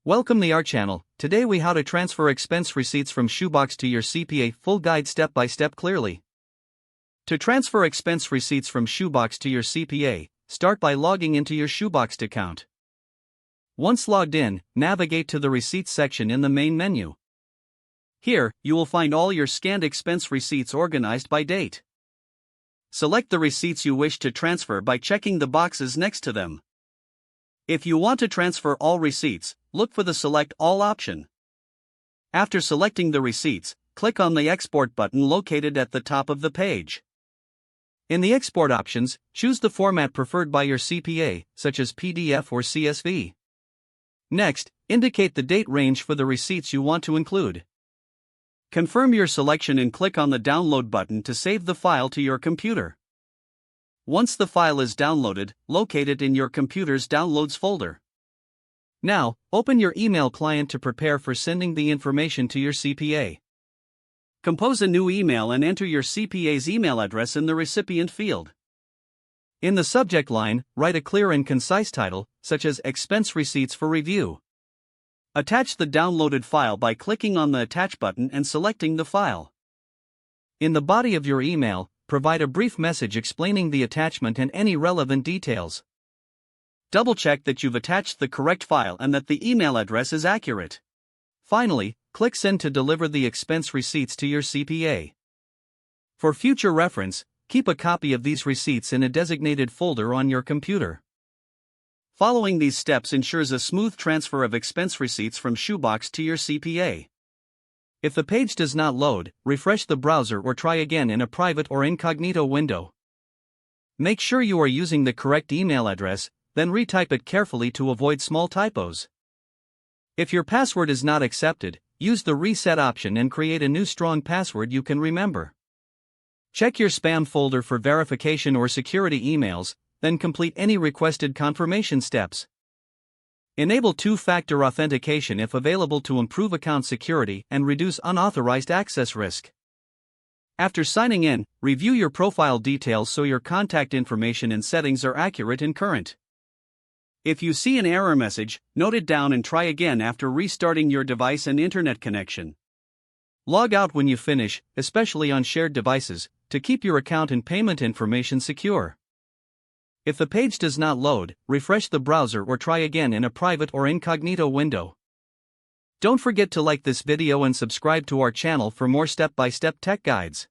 Welcome to our channel. Today we how to transfer expense receipts from Shoeboxed to your CPA. Full guide step by step clearly. To transfer expense receipts from Shoeboxed to your CPA, start by logging into your Shoeboxed account. Once logged in, navigate to the Receipts section in the main menu. Here, you will find all your scanned expense receipts organized by date. Select the receipts you wish to transfer by checking the boxes next to them. If you want to transfer all receipts, look for the Select All option. After selecting the receipts, click on the Export button located at the top of the page. In the Export options, choose the format preferred by your CPA, such as PDF or CSV. Next, indicate the date range for the receipts you want to include. Confirm your selection and click on the Download button to save the file to your computer. Once the file is downloaded, locate it in your computer's Downloads folder. Now, open your email client to prepare for sending the information to your CPA. Compose a new email and enter your CPA's email address in the recipient field. In the subject line, write a clear and concise title, such as Expense Receipts for Review. Attach the downloaded file by clicking on the Attach button and selecting the file. In the body of your email, provide a brief message explaining the attachment and any relevant details. Double-check that you've attached the correct file and that the email address is accurate. Finally, click Send to deliver the expense receipts to your CPA. For future reference, keep a copy of these receipts in a designated folder on your computer. Following these steps ensures a smooth transfer of expense receipts from Shoeboxed to your CPA. If the page does not load, refresh the browser or try again in a private or incognito window. Make sure you are using the correct email address, then retype it carefully to avoid small typos. If your password is not accepted, use the Reset option and create a new strong password you can remember. Check your spam folder for verification or security emails, then complete any requested confirmation steps. Enable two-factor authentication if available to improve account security and reduce unauthorized access risk. After signing in, review your profile details so your contact information and settings are accurate and current. If you see an error message, note it down and try again after restarting your device and internet connection. Log out when you finish, especially on shared devices, to keep your account and payment information secure. If the page does not load, refresh the browser or try again in a private or incognito window. Don't forget to like this video and subscribe to our channel for more step-by-step tech guides.